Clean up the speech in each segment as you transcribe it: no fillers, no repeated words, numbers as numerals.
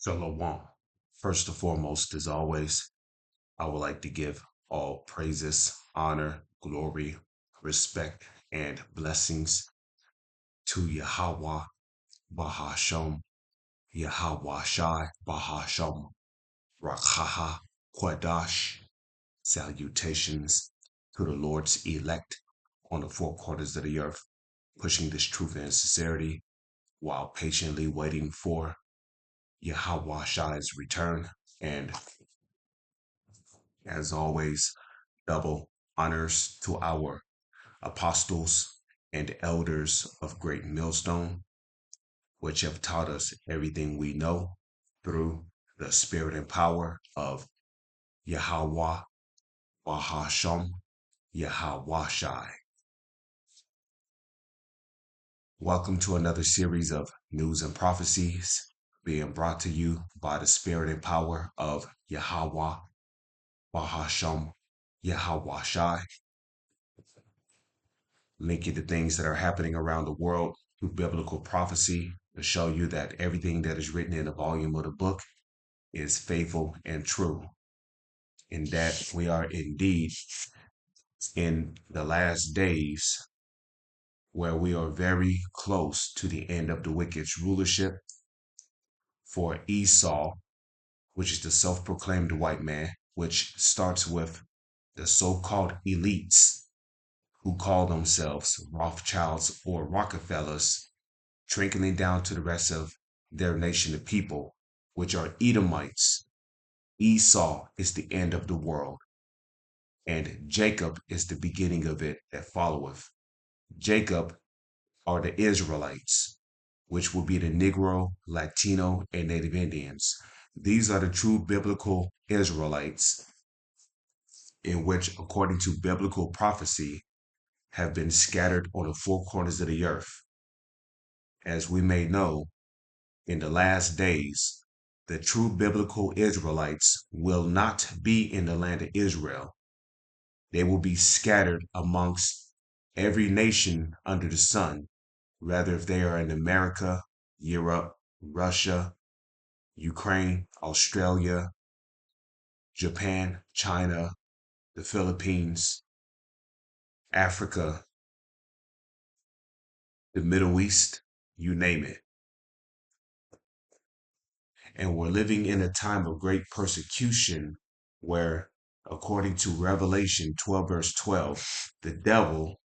Shalom. First and foremost, as always, I would like to give all praises, honor, glory, respect, and blessings to Yahweh Bahasham, Yahweh Shai Bahasham, Rakhaha Kwadash. Salutations to the Lord's elect on the four quarters of the earth, pushing this truth and sincerity while patiently waiting for Yahweh Shai's return. And as always, double honors to our apostles and elders of Great Millstone, which have taught us everything we know through the spirit and power of Yahweh, Bahasham, Yahweh Shai. Welcome to another series of news and prophecies being brought to you by the spirit and power of Yahweh, Bahasham, Yahweh Shai, linking the things that are happening around the world through biblical prophecy to show you that everything that is written in the volume of the book is faithful and true, and that we are indeed in the last days where we are very close to the end of the wicked's rulership for Esau, which is the self-proclaimed white man, which starts with the so-called elites who call themselves Rothschilds or Rockefellers, trickling down to the rest of their nation of people, which are Edomites. Esau is the end of the world, and Jacob is the beginning of it that followeth. Jacob are the Israelites, which will be the Negro, Latino, and Native Indians. These are the true biblical Israelites, in which, according to biblical prophecy, have been scattered on the four corners of the earth. As we may know, in the last days, the true biblical Israelites will not be in the land of Israel. They will be scattered amongst every nation under the sun, whether if they are in America, Europe, Russia, Ukraine, Australia, Japan, China, the Philippines, Africa, the Middle East, you name it. And we're living in a time of great persecution where, according to Revelation 12, verse 12, the devil,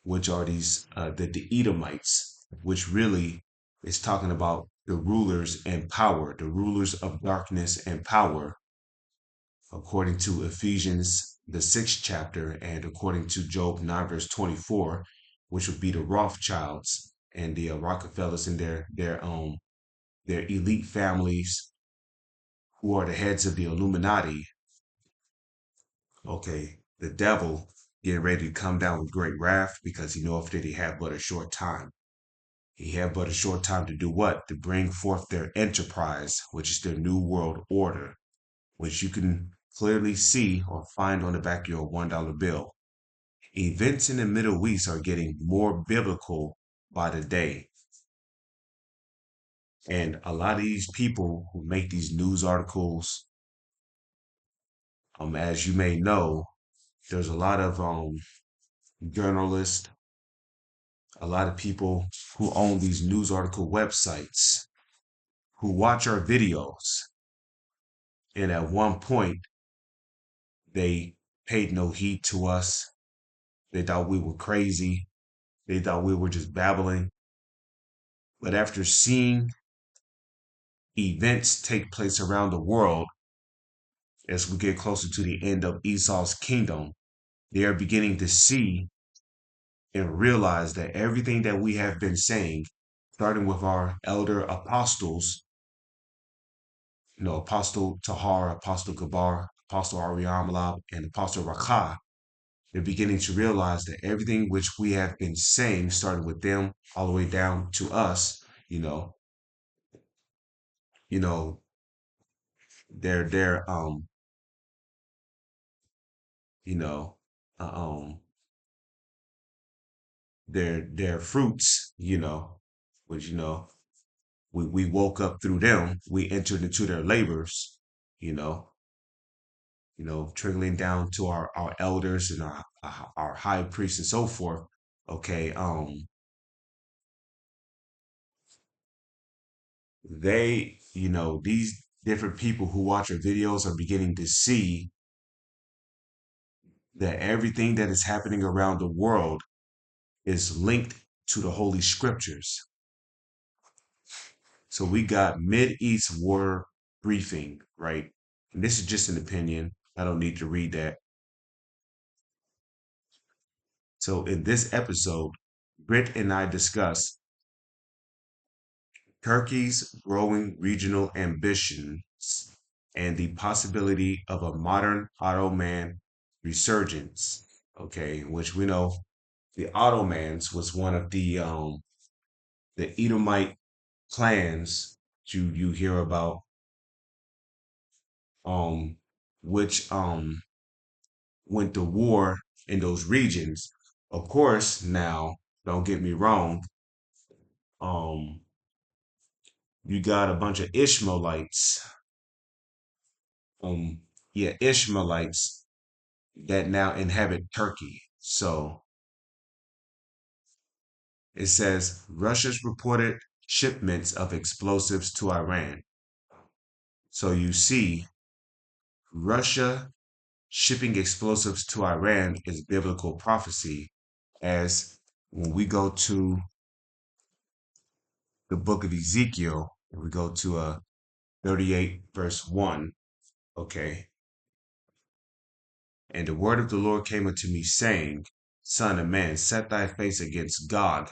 which are the Edomites, which really is talking about the rulers and power, the rulers of darkness and power, according to Ephesians, the 6th chapter, and according to Job 9, verse 24, which would be the Rothschilds and the Rockefellers and their elite families who are the heads of the Illuminati. Okay, the devil getting ready to come down with great wrath because he knoweth that he have but a short time. He have but a short time to do what? To bring forth their enterprise, which is their new world order, which you can clearly see or find on the back of your $1 bill. Events in the Middle East are getting more biblical by the day. And a lot of these people who make these news articles, as you may know, there's a lot of journalists, a lot of people who own these news article websites who watch our videos. And at one point, they paid no heed to us. They thought we were crazy. They thought we were just babbling. But after seeing events take place around the world as we get closer to the end of Esau's kingdom, they are beginning to see and realize that everything that we have been saying, starting with our elder apostles, Apostle Tahar, Apostle Gabar, Apostle Ariamalab, and Apostle Rakah, they're beginning to realize that everything which we have been saying, starting with them all the way down to us, you know, you know, they're you know, uh, um, their fruits, which We woke up through them. We entered into their labors, you know, trickling down to our elders and our high priests and so forth. Okay, these different people who watch our videos are beginning to see that everything that is happening around the world is linked to the Holy Scriptures. So we got Mideast war briefing, right? And this is just an opinion. I don't need to read that. So in this episode, Britt and I discuss Turkey's growing regional ambitions and the possibility of a modern Ottoman resurgence. Okay, which we know the Ottomans was one of the Edomite clans you hear about, um which went to war in those regions. Of course, now don't get me wrong, um you got a bunch of Ishmaelites, um yeah, Ishmaelites that now inhabit Turkey. So it says Russia's reported shipments of explosives to Iran. So you see, Russia shipping explosives to Iran is biblical prophecy, as when we go to the book of Ezekiel, and we go to 38 verse 1, okay, and the word of the Lord came unto me, saying, Son of man, set thy face against Gog,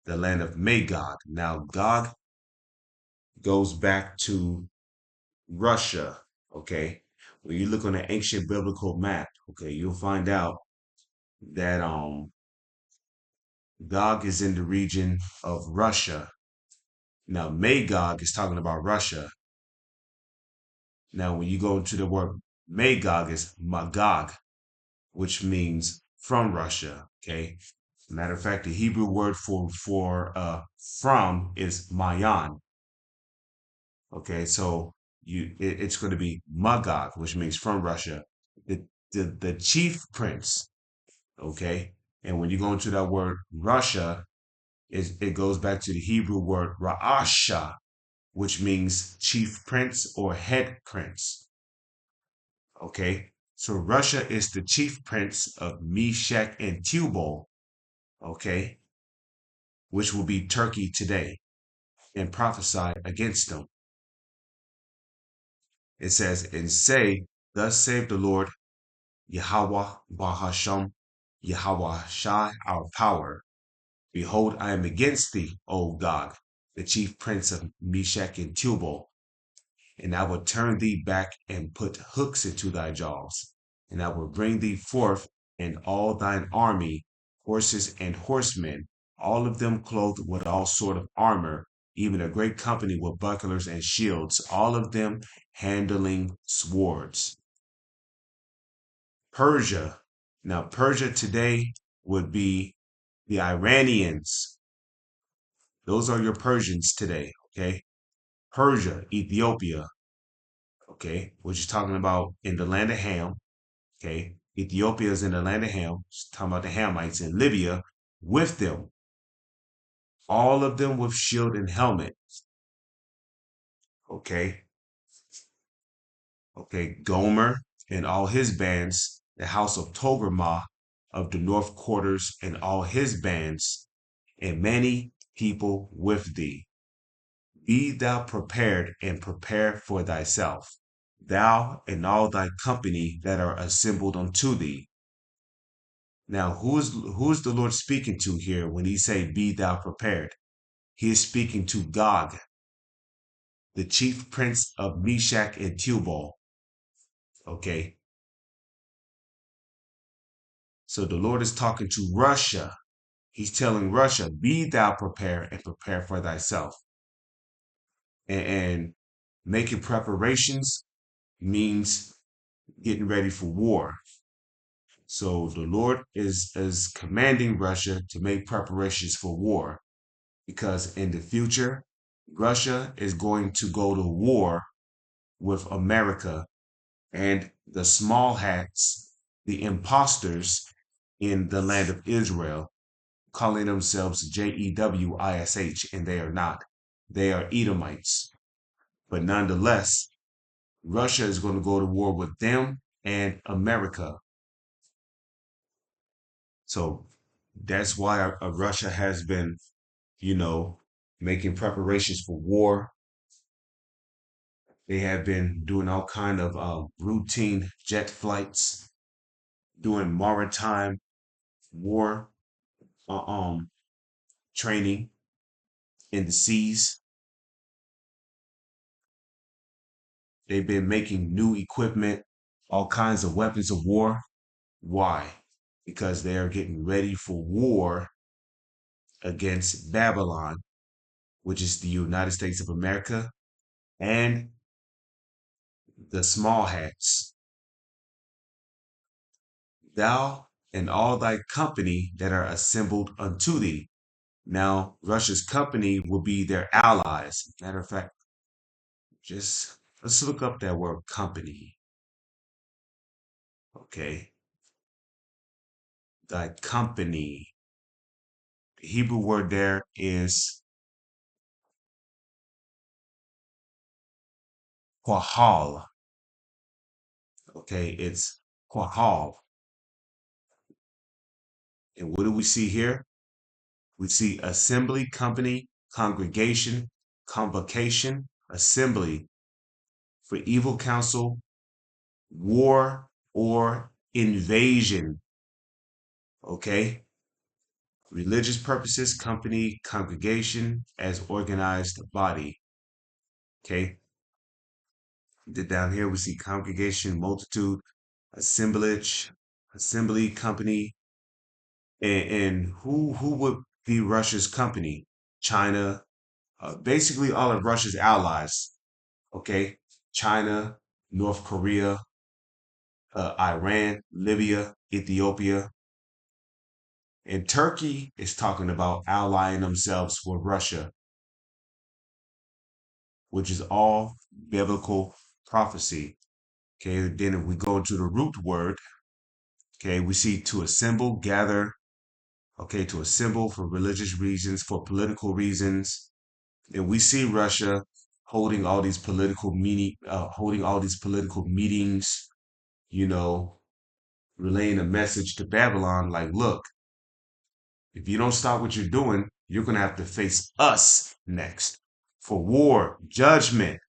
the land of Magog. Now, Gog goes back to Russia, okay? When you look on the ancient biblical map, okay, you'll find out that Gog is in the region of Russia. Now, Magog is talking about Russia. Now, when you go into the word Magog, is Magog, which means from Russia, okay? Matter of fact, the Hebrew word for from is Mayan. Okay, so it's going to be Magog, which means from Russia. The chief prince, okay? And when you go into that word Russia, it goes back to the Hebrew word Ra'asha, which means chief prince or head prince. Okay, so Russia is the chief prince of Meshach and Tubal, okay, which will be Turkey today, and prophesy against them. It says, and say, thus saith the Lord, Yahweh Bahasham, Yahweh Shai, our power. Behold, I am against thee, O Gog, the chief prince of Meshach and Tubal, and I will turn thee back and put hooks into thy jaws, and I will bring thee forth and all thine army, horses and horsemen, all of them clothed with all sort of armor, even a great company with bucklers and shields, all of them handling swords. Persia. Now, Persia today would be the Iranians. Those are your Persians today, okay? Persia, Ethiopia, okay, which is talking about in the land of Ham, okay? Ethiopia is in the land of Ham, it's talking about the Hamites in Libya with them, all of them with shield and helmet, okay? Okay, Gomer and all his bands, the house of Togarmah of the north quarters and all his bands, and many people with thee. Be thou prepared and prepare for thyself, thou and all thy company that are assembled unto thee. Now, who's the Lord speaking to here when he say, be thou prepared? He is speaking to Gog, the chief prince of Meshach and Tubal. Okay. So the Lord is talking to Russia. He's telling Russia, be thou prepared and prepare for thyself. And making preparations means getting ready for war. So the Lord is commanding Russia to make preparations for war, because in the future, Russia is going to go to war with America and the small hats, the imposters in the land of Israel, calling themselves Jewish, and they are not. They are Edomites. But nonetheless, Russia is going to go to war with them and America. So that's why Russia has been, you know, making preparations for war. They have been doing all kind of routine jet flights, doing maritime war uh, um training in the seas. They've been making new equipment, all kinds of weapons of war. Why? Because they are getting ready for war against Babylon, which is the United States of America, and the small hats. Thou and all thy company that are assembled unto thee. Now, Russia's company will be their allies. Matter of fact, just let's look up that word company. Okay. Thy company. The Hebrew word there is quahal. Okay, it's quahal. And what do we see here? We see assembly, company, congregation, convocation, assembly for evil counsel, war, or invasion. Okay? Religious purposes, company, congregation, as organized body. Okay? Down here we see congregation, multitude, assemblage, assembly, company, and who would be Russia's company? China, basically all of Russia's allies. Okay, China, North Korea, Iran, Libya, Ethiopia, and Turkey is talking about allying themselves with Russia, which is all biblical prophecy. Okay, then if we go into the root word, okay, we see to assemble, gather, okay, to assemble for religious reasons, for political reasons. And we see Russia holding all these holding all these political meetings, you know, relaying a message to Babylon like, look, if you don't stop what you're doing, you're going to have to face us next for war, judgment.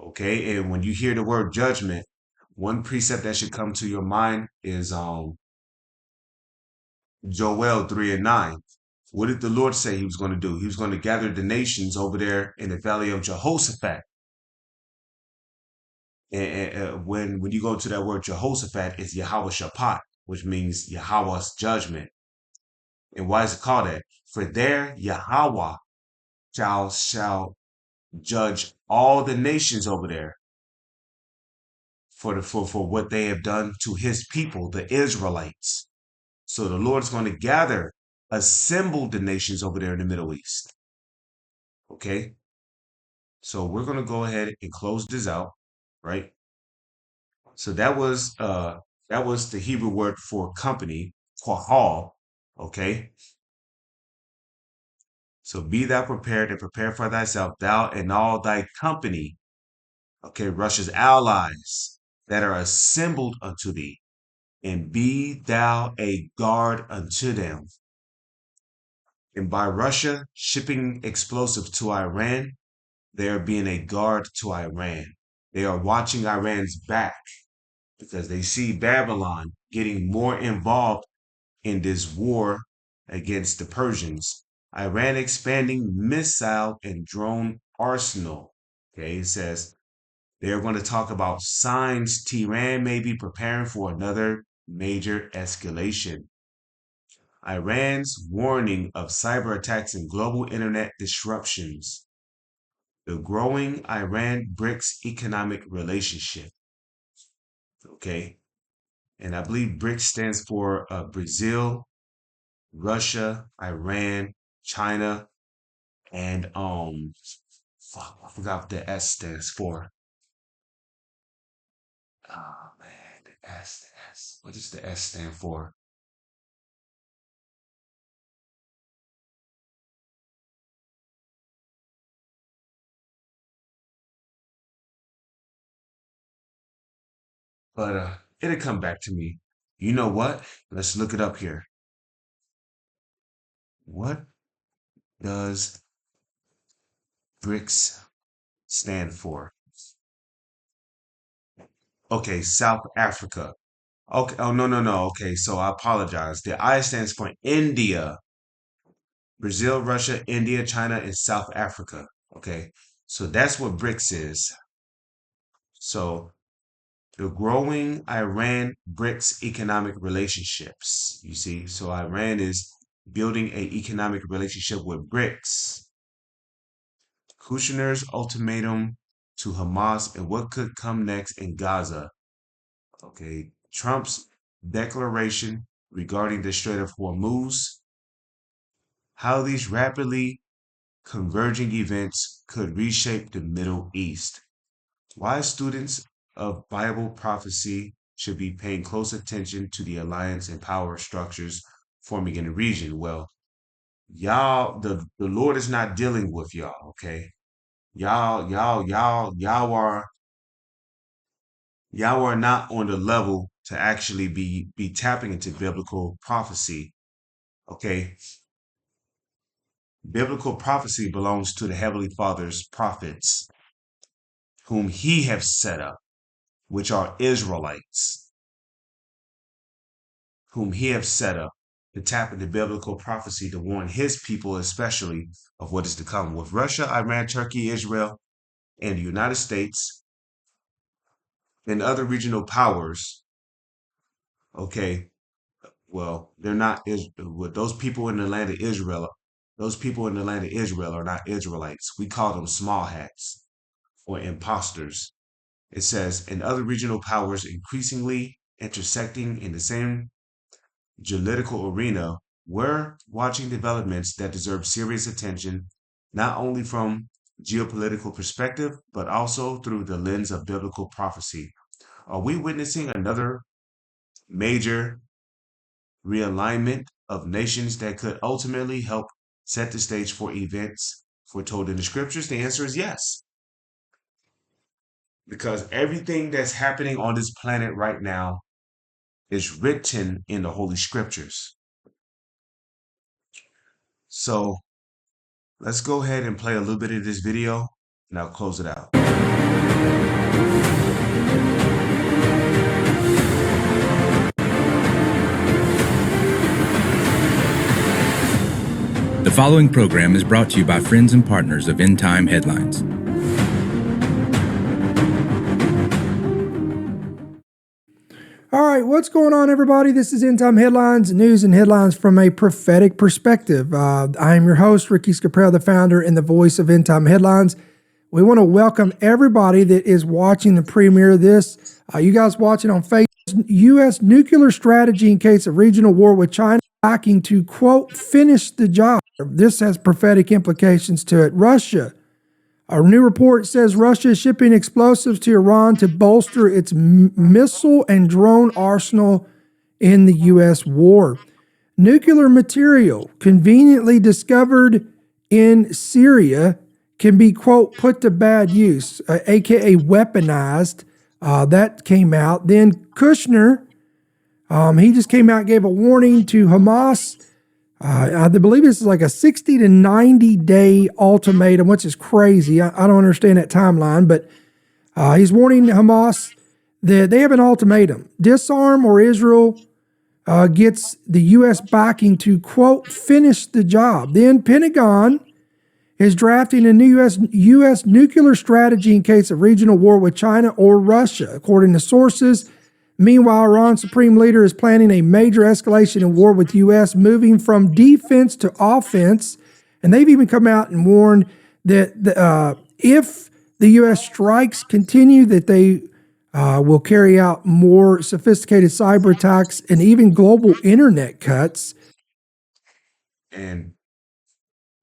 Okay. And when you hear the word judgment, one precept that should come to your mind is Joel 3 and 9. What did the Lord say he was going to do? He was going to gather the nations over there in the valley of Jehoshaphat. And when you go to that word Jehoshaphat, it's Yahweh Shaphat, which means Yahweh's judgment. And why is it called that? For there Yahweh shall judge all the nations over there for what they have done to his people, the Israelites. So the Lord's going to gather, assemble the nations over there in the Middle East. Okay? So we're going to go ahead and close this out, right? So that was the Hebrew word for company, quahal. Okay. So be thou prepared and prepare for thyself, thou and all thy company. Okay, Russia's allies that are assembled unto thee, and be thou a guard unto them. And by Russia shipping explosives to Iran, they are being a guard to Iran. They are watching Iran's back because they see Babylon getting more involved in this war against the Persians. Iran expanding missile and drone arsenal. Okay, it says they're going to talk about signs Tehran may be preparing for another major escalation. Iran's warning of cyber attacks and global internet disruptions. The growing Iran-BRICS economic relationship. Okay, and I believe BRICS stands for Brazil, Russia, Iran, China, And fuck, I forgot what the S stands for. Oh man, the S. What does the S stand for? But it'll come back to me. You know what? Let's look it up here. What does BRICS stand for? Okay, South Africa. Okay. Oh, no, no, no. Okay. So I apologize. The I stands for India, Brazil, Russia, India, China, and South Africa. Okay. So that's what BRICS is. So the growing Iran BRICS economic relationships. You see, so Iran is building a economic relationship with BRICS. Kushner's ultimatum to Hamas and what could come next in Gaza. Okay. Trump's declaration regarding the Strait of Hormuz, how these rapidly converging events could reshape the Middle East, why students of Bible prophecy should be paying close attention to the alliance and power structures forming in the region. Well, y'all, the Lord is not dealing with y'all, okay? Y'all are not on the level to actually be tapping into biblical prophecy. Okay, biblical prophecy belongs to the Heavenly Father's prophets, whom He has set up, which are Israelites, whom He has set up to tap into biblical prophecy to warn His people, especially of what is to come. With Russia, Iran, Turkey, Israel, and the United States and other regional powers, okay, well, they're not with those people in the land of Israel. Those people in the land of Israel are not Israelites. We call them small hats or imposters. It says, and other regional powers increasingly intersecting in the same geopolitical arena, we're watching developments that deserve serious attention, not only from geopolitical perspective, but also through the lens of biblical prophecy. Are we witnessing another major realignment of nations that could ultimately help set the stage for events foretold in the scriptures? The answer is yes. Because everything that's happening on this planet right now is written in the Holy Scriptures. So let's go ahead and play a little bit of this video and I'll close it out. The following program is brought to you by friends and partners of End Time Headlines. All right, what's going on, everybody? This is End Time Headlines, news and headlines from a prophetic perspective. I am your host, Ricky Scaprell, the founder and the voice of End Time Headlines. We want to welcome everybody that is watching the premiere of this. You guys watching on Facebook, U.S. nuclear strategy in case of regional war with China, backing to, quote, finish the job. This has prophetic implications to it. Russia. A new report says Russia is shipping explosives to Iran to bolster its missile and drone arsenal in the U.S. war. Nuclear material conveniently discovered in Syria can be, quote, put to bad use, aka weaponized. That came out. Then Kushner, he just came out and gave a warning to Hamas. I believe this is like a 60 to 90 day ultimatum, which is crazy. I don't understand that timeline, but he's warning Hamas that they have an ultimatum: disarm or Israel gets the U.S. backing to, quote, finish the job. Then Pentagon is drafting a new U.S. nuclear strategy in case of regional war with China or Russia, according to sources. Meanwhile, Iran's supreme leader is planning a major escalation in war with the U.S., moving from defense to offense. And they've even come out and warned that if the U.S. strikes continue, that they will carry out more sophisticated cyber attacks and even global internet cuts. And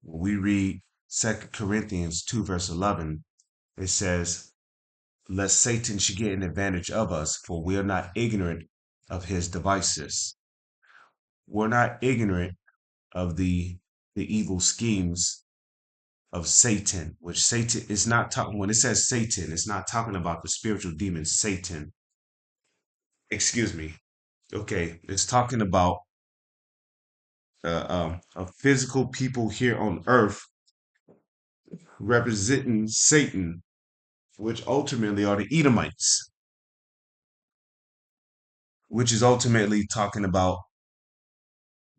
when we read Second Corinthians 2, verse 11, it says, lest Satan should get an advantage of us, for we are not ignorant of his devices. We're not ignorant of the evil schemes of Satan, which Satan is not talking, when it says Satan, it's not talking about the spiritual demon Satan. Excuse me. Okay, it's talking about a physical people here on earth representing Satan, which ultimately are the Edomites, which is ultimately talking about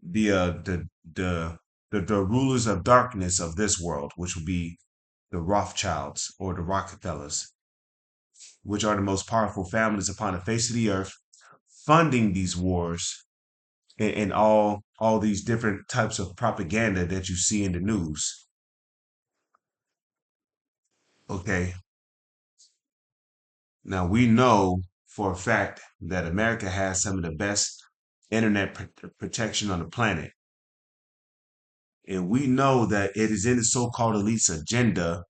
the uh the the the rulers of darkness of this world, which would be the Rothschilds or the Rockefellers, which are the most powerful families upon the face of the earth, funding these wars and all these different types of propaganda that you see in the news. Okay, now we know for a fact that America has some of the best internet protection on the planet. And we know that it is in the so-called elite's agenda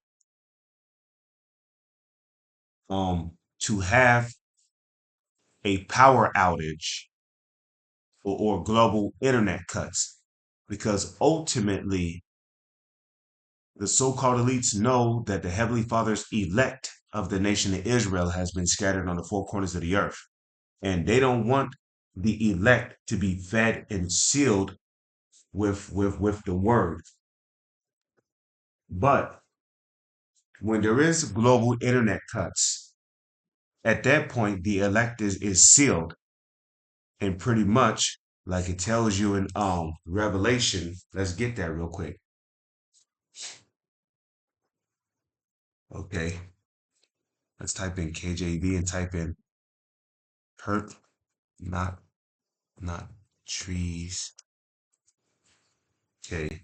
to have a power outage or global internet cuts because ultimately the so-called elites know that the Heavenly Father's elect of the nation of Israel has been scattered on the four corners of the earth. And they don't want the elect to be fed and sealed with the word. But when there is global internet cuts, at that point the elect is sealed. And pretty much like it tells you in Revelation, let's get that real quick. Okay. Let's type in KJV and type in hurt not not trees. Okay.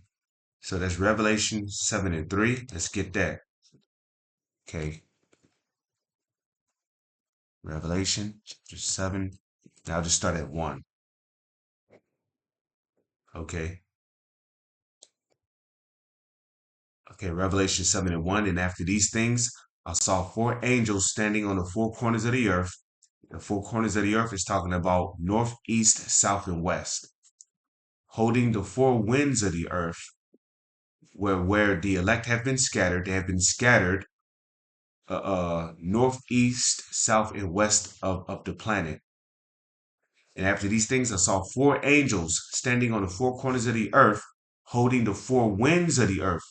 So that's Revelation 7 and 3. Let's get that. Okay. Revelation chapter 7. Now I'll just start at 1. Okay. Okay, Revelation 7 and 1. And after these things, I saw four angels standing on the four corners of the earth. The four corners of the earth is talking about north, east, south, and west, holding the four winds of the earth, where the elect have been scattered. They have been scattered north, east, south, and west of the planet. And after these things, I saw four angels standing on the four corners of the earth, holding the four winds of the earth,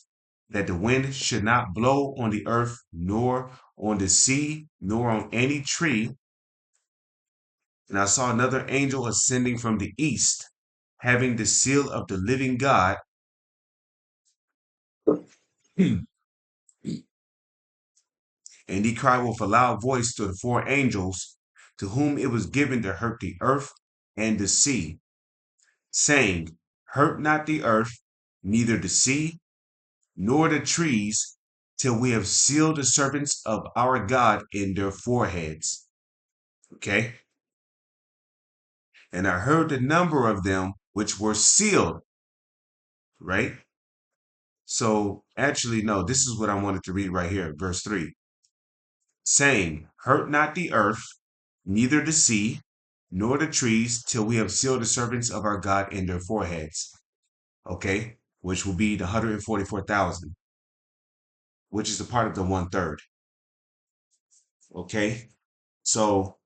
that the wind should not blow on the earth, nor on the sea, nor on any tree. And I saw another angel ascending from the east, having the seal of the living God. And he cried with a loud voice to the four angels, to whom it was given to hurt the earth and the sea, saying, hurt not the earth, neither the sea, nor the trees, till we have sealed the servants of our God in their foreheads. Okay? And I heard the number of them which were sealed, right? So actually, no, this is what I wanted to read right here, verse 3, saying, hurt not the earth, neither the sea, nor the trees, till we have sealed the servants of our God in their foreheads. Okay? Which will be the 144,000, which is a part of the 1/3. Okay? So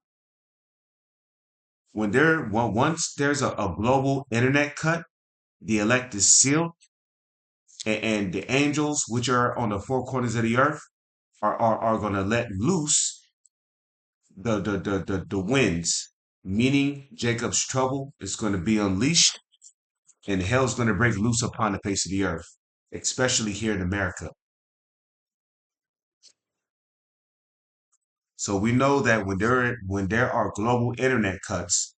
once there's a global internet cut, the elect is sealed, and the angels which are on the four corners of the earth are going to let loose the winds, meaning Jacob's trouble is going to be unleashed and hell's going to break loose upon the face of the earth, especially here in America. So we know that when there are global internet cuts,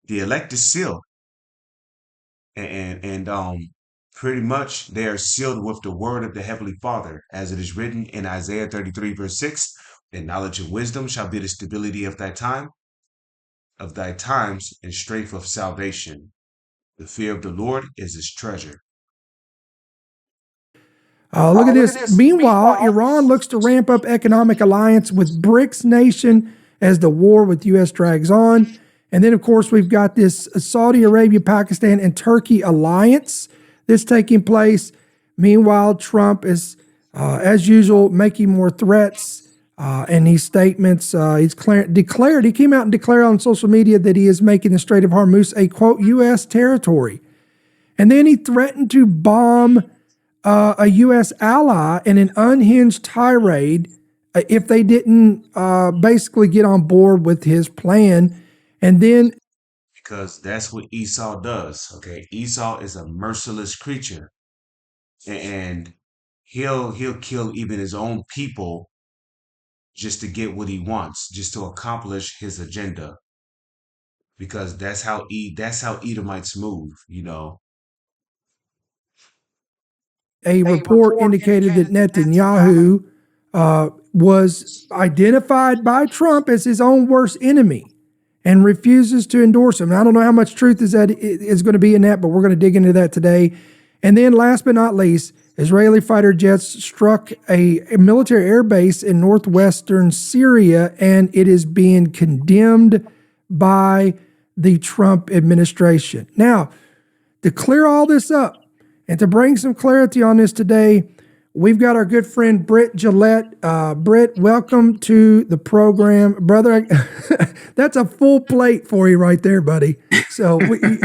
the elect is sealed, and pretty much they are sealed with the word of the Heavenly Father, as it is written in Isaiah 33 verse 6. And knowledge and wisdom shall be the stability of thy time, of thy times, and strength of salvation. The fear of the Lord is his treasure. Look at this. Meanwhile, Iran looks to ramp up economic alliance with BRICS nation as the war with U.S. drags on. And then, of course, we've got this Saudi Arabia, Pakistan, and Turkey alliance that's taking place. Meanwhile, Trump is, as usual, making more threats and these statements. He came out and declared on social media that he is making the Strait of Hormuz a, quote, U.S. territory. And then he threatened to bomb a U.S. ally in an unhinged tirade if they didn't basically get on board with his plan. And then, because that's what Esau does. Okay, Esau is a merciless creature, and he'll kill even his own people just to get what he wants, just to accomplish his agenda. Because that's how Edomites move. a report indicated that Netanyahu was identified by Trump as his own worst enemy and refuses to endorse him. And I don't know how much truth is going to be in that, but we're going to dig into that today. And then last but not least, Israeli fighter jets struck a military air base in northwestern Syria, and it is being condemned by the Trump administration. Now, to clear all this up and to bring some clarity on this today, we've got our good friend Britt Gillette. Britt, welcome to the program. Brother, that's a full plate for you right there, buddy. So you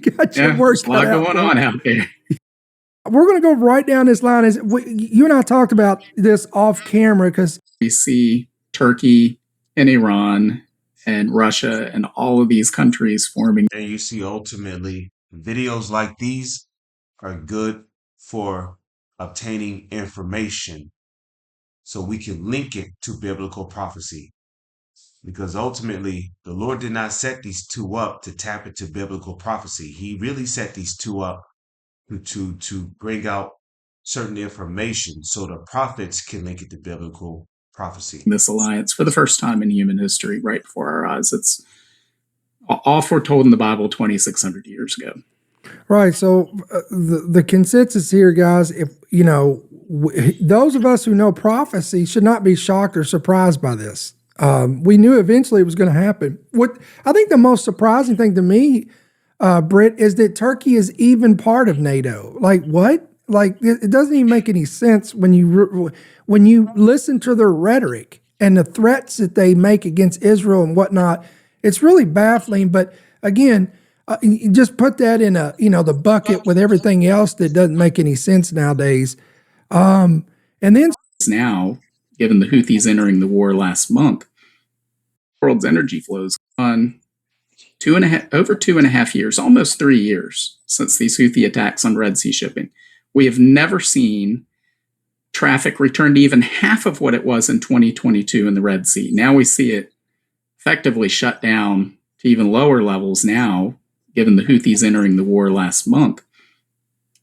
got your work cut out. A lot going on out there. We're going to go right down this line. You and I talked about this off camera because we see Turkey and Iran and Russia and all of these countries forming. And you see, ultimately, videos like these are good for obtaining information so we can link it to biblical prophecy. Because ultimately, the Lord did not set these two up to tap into biblical prophecy. He really set these two up to bring out certain information so the prophets can link it to biblical prophecy. This alliance for the first time in human history, right before our eyes. It's all foretold in the Bible 2,600 years ago. Right. So the consensus here, guys, if those of us who know prophecy should not be shocked or surprised by this. We knew eventually it was going to happen. What I think the most surprising thing to me, Britt, is that Turkey is even part of NATO. Like what? Like it doesn't even make any sense when you listen to their rhetoric and the threats that they make against Israel and whatnot. It's really baffling. But again, you just put that in the bucket with everything else that doesn't make any sense nowadays. And then now, given the Houthis entering the war last month, the world's energy flows on over 2.5 years, almost 3 years since these Houthi attacks on Red Sea shipping. We have never seen traffic return to even half of what it was in 2022 in the Red Sea. Now we see it effectively shut down to even lower levels now, given the Houthis entering the war last month.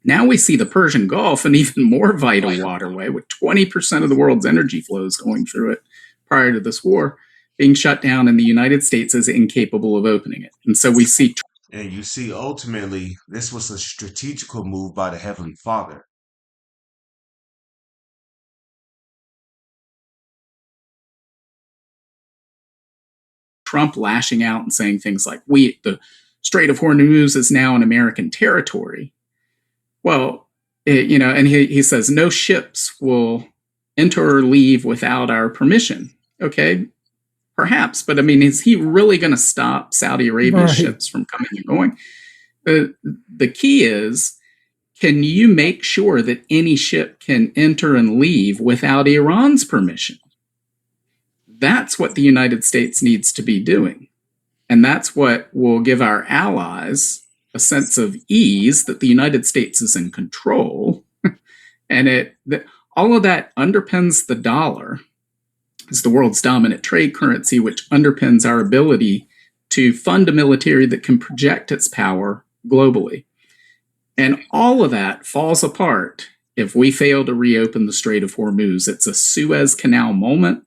Now we see the Persian Gulf, an even more vital waterway with 20% of the world's energy flows going through it prior to this war, being shut down, and the United States is incapable of opening it. And so we see... And you see, ultimately, this was a strategical move by the Heavenly Father. Trump lashing out and saying things like, the Strait of Hormuz is now an American territory. Well, and he says no ships will enter or leave without our permission. Okay, perhaps, but I mean, is he really going to stop Saudi Arabia's ships from coming and going? The key is, can you make sure that any ship can enter and leave without Iran's permission? That's what the United States needs to be doing. And that's what will give our allies a sense of ease that the United States is in control. And all of that underpins the dollar as the world's dominant trade currency, which underpins our ability to fund a military that can project its power globally. And all of that falls apart if we fail to reopen the Strait of Hormuz. It's a Suez Canal moment,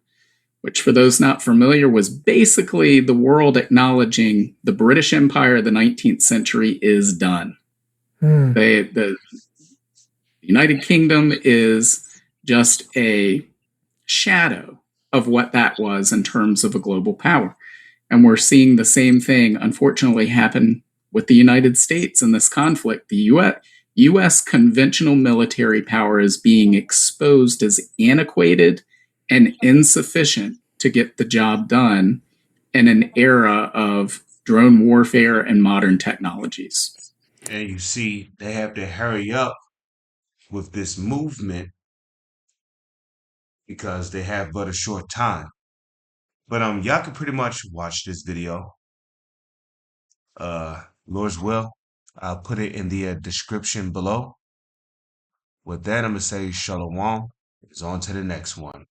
which, for those not familiar, was basically the world acknowledging the British Empire of the 19th century is done. The The United Kingdom is just a shadow of what that was in terms of a global power. And we're seeing the same thing, unfortunately, happen with the United States in this conflict. The US conventional military power is being exposed as antiquated and insufficient to get the job done in an era of drone warfare and modern technologies. And you see, they have to hurry up with this movement because they have but a short time. But y'all can pretty much watch this video. Lord's will, I'll put it in the description below. With that, I'm gonna say shalom. It's on to the next one.